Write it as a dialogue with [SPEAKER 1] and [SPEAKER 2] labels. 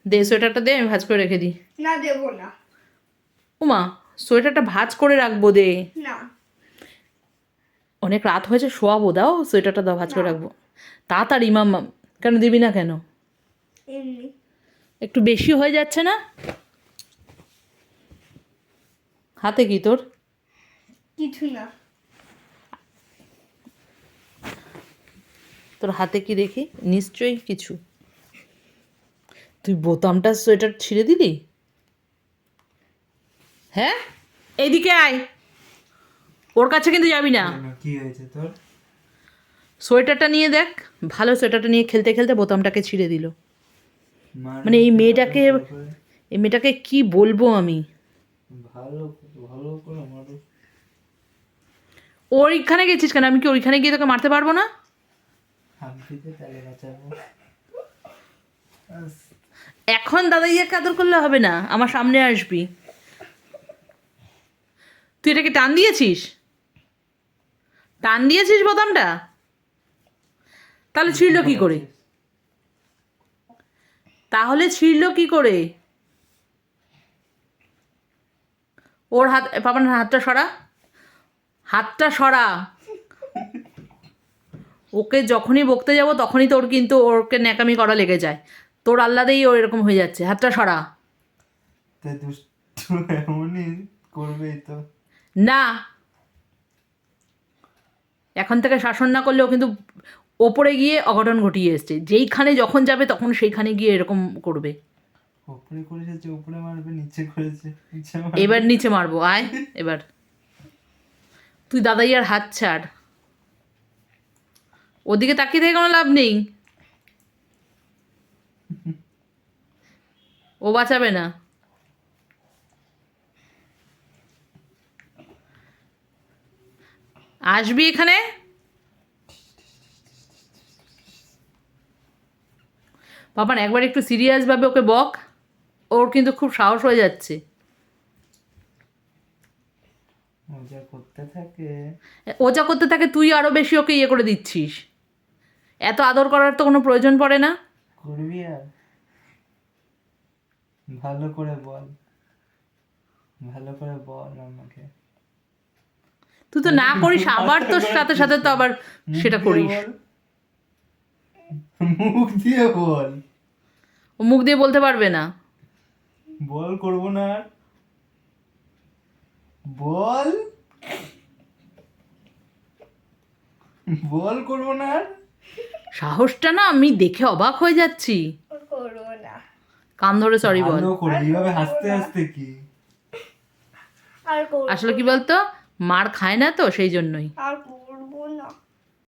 [SPEAKER 1] দে সোয়েটারটা দে, আমি ভাঁজ করে রেখে দিই।
[SPEAKER 2] না দেবো না।
[SPEAKER 1] ওমা, সোয়েটারটা ভাঁজ করে রাখবো, দে।
[SPEAKER 2] না
[SPEAKER 1] অনেক রাত হয়েছে, শোয়াবো, দাও সোয়েটারটা দাও, ভাঁজ করে
[SPEAKER 2] না।
[SPEAKER 1] রাখবো তাড়াতাড়ি। মাম্মা কেন দিবি না কেন?
[SPEAKER 2] এমনি
[SPEAKER 1] একটু বেশি হয়ে যাচ্ছে না? হাতে কি তোর?
[SPEAKER 2] কিছু না।
[SPEAKER 1] তোর হাতে কি দেখি? নিশ্চয়ই কিছু। তুই বোতামটা সোয়েটার ছিঁড়ে দিলি? হ্যাঁ, এইদিকে আয়, ওর কাছে কিন্তু যাবি না।
[SPEAKER 3] কি হয়েছে তোর?
[SPEAKER 1] সোয়েটারটা নিয়ে দেখ, ভালো সোয়েটারটা নিয়ে খেলতে খেলতে বোতামটাকে ছিঁড়ে দিল। মানে এই মেয়েটাকে কি বলবো আমি?
[SPEAKER 3] ভালো ভালো করে মারো।
[SPEAKER 1] ওইখানে গেছিস কেন? আমি কি ওইখানে গিয়ে তোকে মারতে পারবো না?
[SPEAKER 3] হাম্পিতে তালে বাঁচাবো।
[SPEAKER 1] এখন দাদাইয়াকে আদর করলে হবে না, আমার সামনে আসবি। তুই এটাকে টান দিয়েছিস? টান দিয়েছিস বোতামটা? তাহলে ছিঁড়লো কি করে? তাহলে ছিঁড়লো কি করে? ওর হাত, পাপার হাতটা সরা, হাতটা সরা। ওকে যখনই বকতে যাব তখনই তোর কিন্তু ওকে ন্যাকামি করা লেগে যায়। তোর আহ্লাদেই ও এরকম হয়ে যাচ্ছে। হাতটা সরা।
[SPEAKER 3] তাই দুষ্টু এমনই করবেই তো।
[SPEAKER 1] না, এখন থেকে শাসন না করলে ও কিন্তু ওপরে গিয়ে অঘটন ঘটিয়ে এসছে। যেইখানে যখন যাবে তখন সেইখানে গিয়ে এরকম করবে।
[SPEAKER 3] উপরে করেছে যে উপরে মারবে, নিচে করেছে নিচে
[SPEAKER 1] এবার নিচে মারবো, আয় এবার। তুই দাদাইয়ার হাত ছাড়, ওদিকে তাকিয়ে থেকে কোনো লাভ নেই, ও বাঁচাবে না। আসবি এখানে? বাবা একবার একটু সিরিয়াসভাবে ওকে বক, ওর কিন্তু খুব সাহস হয়ে যাচ্ছে।
[SPEAKER 3] মজা করতে থাকে।
[SPEAKER 1] ও যা করতে থাকে তুই আরও বেশি ওকে ইয়ে করে দিচ্ছিস। এত আদর করার তো কোনো প্রয়োজন পড়ে না।
[SPEAKER 3] করবি আর? ভালো করে বল, ভালো করে বল আমাকে।
[SPEAKER 1] তুই তো না করিস, আবার তোর সাথে সাথে তো আবার সেটা করিস।
[SPEAKER 3] মুখ দিয়ে বল।
[SPEAKER 1] ও মুখ দিয়ে বলতে পারবে না।
[SPEAKER 3] বল করবো না আর। বল বল করবো না আর।
[SPEAKER 1] সাহসটা না আমি দেখে অবাক হয়ে যাচ্ছি।
[SPEAKER 2] করবো না।
[SPEAKER 1] কান ধরে সরি বল।
[SPEAKER 3] ভালো করে এইভাবে হাসতে হাসতে কি?
[SPEAKER 2] আর করবো
[SPEAKER 1] আসলে কি বলতো, মার খায় না তো সেই জন্যই।
[SPEAKER 2] আর করবো